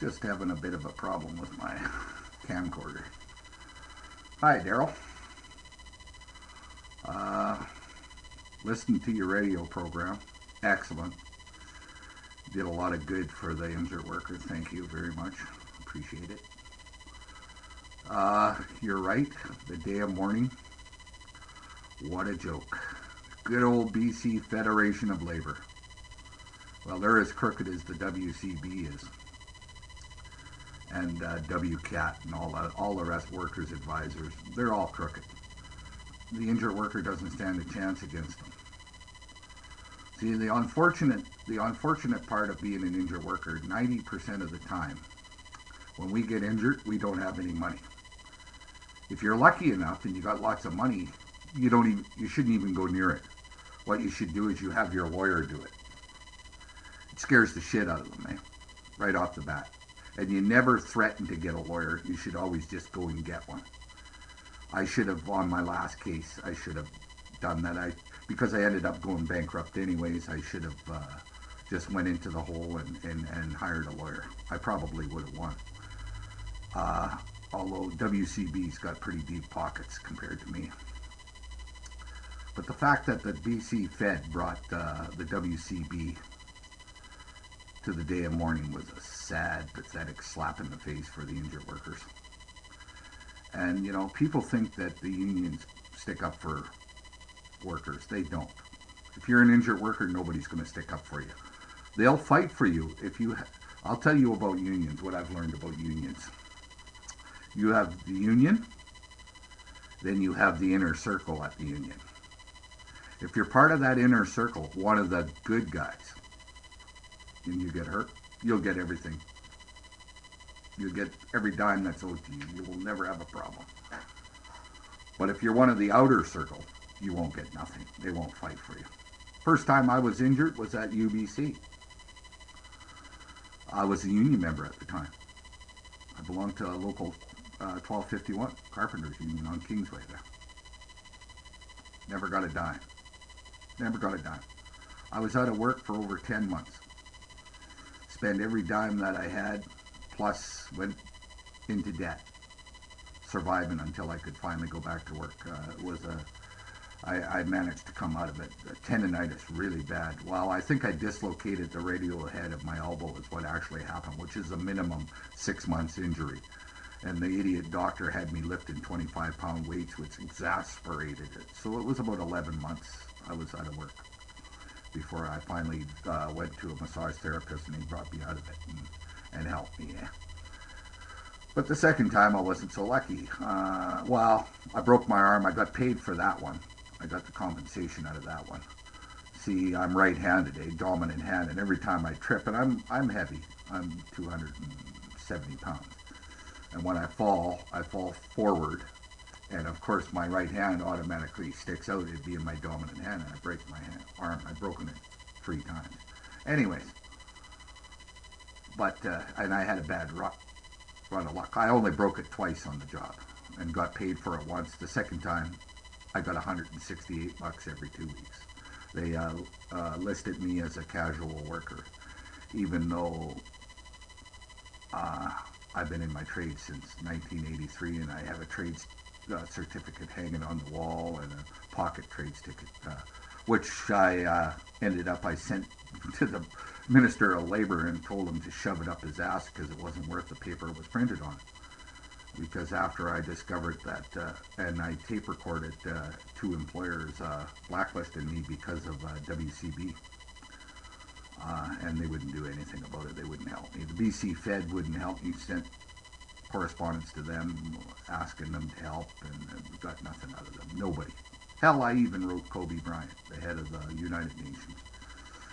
Just having a bit of a problem with my camcorder. Hi, Darrell. Uh, Listened to your radio program. Excellent. Did a lot of good for the injured workers. Thank you very much. Appreciate it. You're right. The day of mourning. What a joke. Good old BC Federation of Labor. Well, they're as crooked as the WCB is, and WCAT and all the rest workers advisors. They're all crooked. The injured worker doesn't stand a chance against them. See, the unfortunate part of being an injured worker, 90% of the time, when we get injured, we don't have any money. If you're lucky enough and you got lots of money, you shouldn't even go near it. What you should do is you have your lawyer do it. It scares the shit out of them, eh? Right off the bat. And you never threaten to get a lawyer. You should always just go and get one. I should have, on my last case, I should have done that. Because I ended up going bankrupt anyways, I should have just went into the hole and hired a lawyer. I probably would have won. Although WCB's got pretty deep pockets compared to me. But the fact that the BC Fed brought the WCB to the day of mourning was a sad, pathetic slap in the face for the injured workers. And, people think that the unions stick up for workers. They don't. If you're an injured worker, nobody's going to stick up for you. They'll fight for you if you. I'll tell you about unions, what I've learned about unions. You have the union, then you have the inner circle at the union. If you're part of that inner circle, one of the good guys, and you get hurt, you'll get everything. You'll get every dime that's owed to you. You will never have a problem. But if you're one of the outer circle, you won't get nothing. They won't fight for you. First time I was injured was at UBC. I was a union member at the time. I belonged to a local 1251 Carpenters Union on Kingsway there. Never got a dime. Never got a dime. I was out of work for over 10 months. Spent every dime that I had, plus went into debt. Surviving until I could finally go back to work. I managed to come out of it. Tendonitis really bad. Well, I think I dislocated the radial head of my elbow is what actually happened, which is a minimum 6 months injury. And the idiot doctor had me lifting 25-pound weights, which exasperated it. So it was about 11 months I was out of work before I finally went to a massage therapist, and he brought me out of it and helped me. Yeah. But the second time I wasn't so lucky. Well, I broke my arm. I got paid for that one. I got the compensation out of that one. See, I'm right-handed, a dominant hand, and every time I trip, and I'm heavy. I'm 270 pounds. And when I fall forward, and of course my right hand automatically sticks out. It'd be in my dominant hand, and I break my arm. I've broken it 3 times. Anyways, but and I had a bad run of luck. I only broke it twice on the job, and got paid for it once. The second time, I got $168 every 2 weeks. They listed me as a casual worker, even though I've been in my trade since 1983, and I have a trade certificate hanging on the wall and a pocket trades ticket, which I sent to the Minister of Labor and told him to shove it up his ass because it wasn't worth the paper it was printed on. Because after I discovered that, and I tape recorded 2 employers blacklisted me because of WCB, and they wouldn't do anything about it. They wouldn't help me. The BC Fed wouldn't help me. Sent correspondence to them asking them to help, and got nothing out of them. Nobody. Hell, I even wrote Kobe Bryant, the head of the United Nations,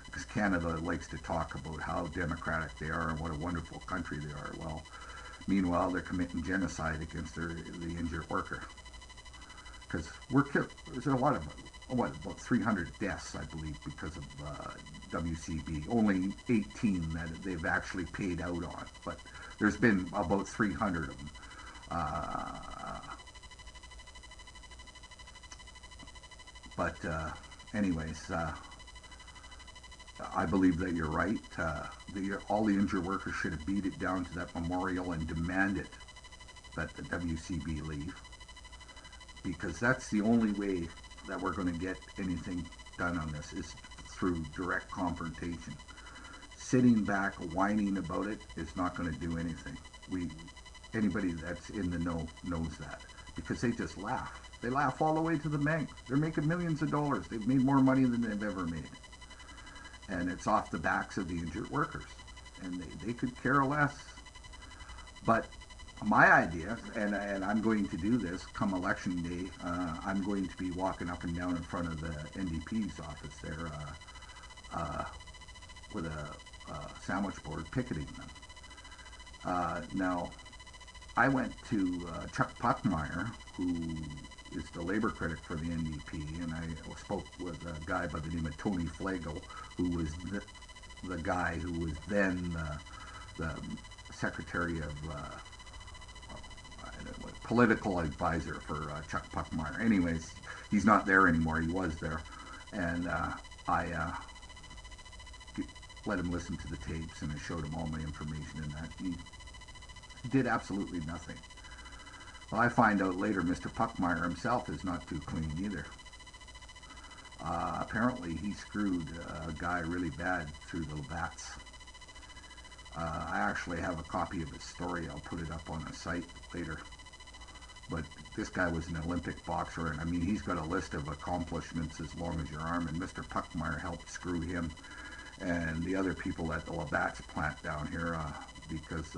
because Canada likes to talk about how democratic they are and what a wonderful country they are. Well, meanwhile, they're committing genocide against the injured worker. Because there's a lot of, about 300 deaths, I believe, because of WCB. Only 18 that they've actually paid out on, but there's been about 300 of them. But anyways, I believe that you're right. All the injured workers should have beat it down to that memorial and demanded that the WCB leave, because that's the only way that we're going to get anything done on this, is through direct confrontation. Sitting back whining about it is not going to do anything. Anybody that's in the know knows that, because they just laugh. They laugh all the way to the bank. They're making millions of dollars. They've made more money than they've ever made, and it's off the backs of the injured workers, and they could care less. But my idea, and I'm going to do this come election day, I'm going to be walking up and down in front of the NDP's office there with a sandwich board picketing them. Now, I went to Chuck Puckmeyer, who is the labor critic for the NDP, and I spoke with a guy by the name of Tony Flagle, who was the guy who was then the secretary of political advisor for Chuck Puckmeyer. Anyways, he's not there anymore. He was there, and I let him listen to the tapes, and I showed him all my information, and that he did absolutely nothing. Well, I find out later Mr. Puckmeyer himself is not too clean either. Apparently, he screwed a guy really bad through the bats. I actually have a copy of his story. I'll put it up on the site later. But this guy was an Olympic boxer, and I mean, he's got a list of accomplishments as long as your arm, and Mr. Puckmeyer helped screw him and the other people at the Labatt's plant down here, because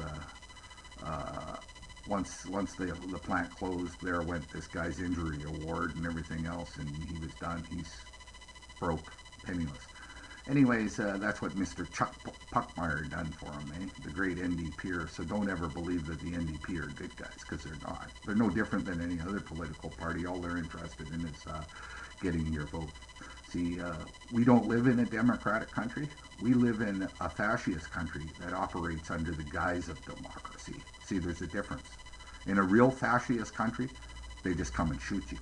once the plant closed, there went this guy's injury award and everything else, and he was done. He's broke, penniless. Anyways, that's what Mr. Chuck Puckmeyer done for him, the great NDPer. So don't ever believe that the NDP are good guys, because they're not. They're no different than any other political party. All they're interested in is getting your vote. See, we don't live in a democratic country. We live in a fascist country that operates under the guise of democracy. See, there's a difference. In a real fascist country, they just come and shoot you.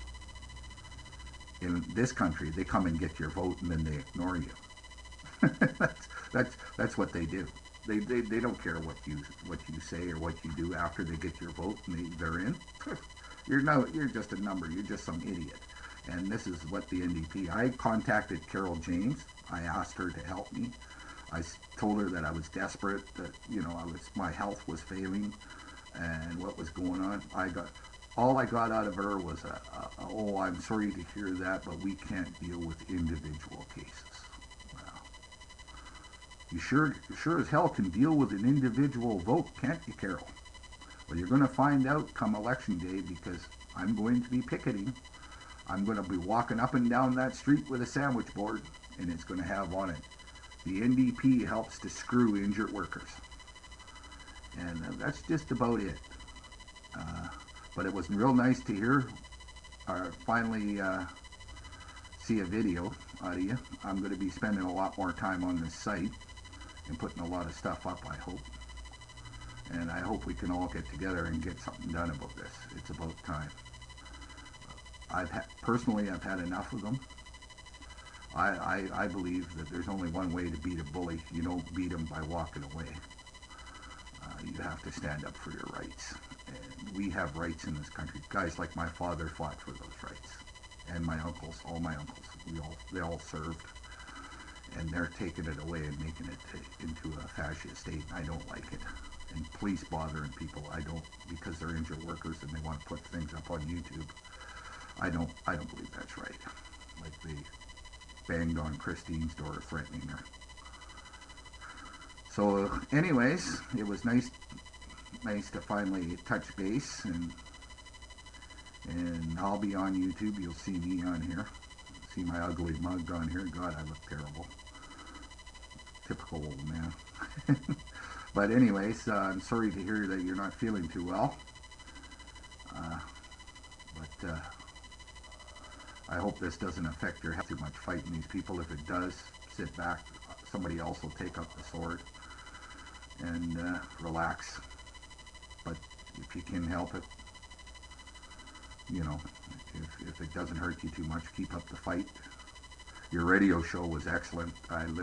In this country, they come and get your vote, and then they ignore you. that's what they do. They don't care what you say or what you do after they get your vote and they're in. You're just a number. You're just some idiot. And this is what the NDP. I contacted Carol James. I asked her to help me. I told her that I was desperate. That my health was failing, and what was going on. All I got out of her was oh, I'm sorry to hear that, but we can't deal with individual cases. You sure as hell can deal with an individual vote, can't you, Carol? Well, you're going to find out come election day, because I'm going to be picketing. I'm going to be walking up and down that street with a sandwich board, and it's going to have on it, the NDP helps to screw injured workers. And that's just about it. But it was real nice to hear, finally see a video out of you. I'm going to be spending a lot more time on this site and putting a lot of stuff up, I hope. And I hope we can all get together and get something done about this. It's about time. Personally, I've had enough of them. I believe that there's only one way to beat a bully. You don't beat him by walking away. You have to stand up for your rights. And we have rights in this country. Guys like my father fought for those rights. And my uncles, all my uncles, they all served. And they're taking it away and making it into a fascist state. I don't like it. And police bothering people, I don't, because they're injured workers and they want to put things up on YouTube. I don't believe that's right. Like they banged on Christine's door threatening her. So anyways, it was nice to finally touch base, and I'll be on YouTube. You'll see me on here. See my ugly mug on here. God, I look terrible. Typical old man. But anyways, I'm sorry to hear that you're not feeling too well. But I hope this doesn't affect your health too much fighting these people. If it does, sit back. Somebody else will take up the sword and relax. But if you can help it, if it doesn't hurt you too much, keep up the fight. Your radio show was excellent. I listened.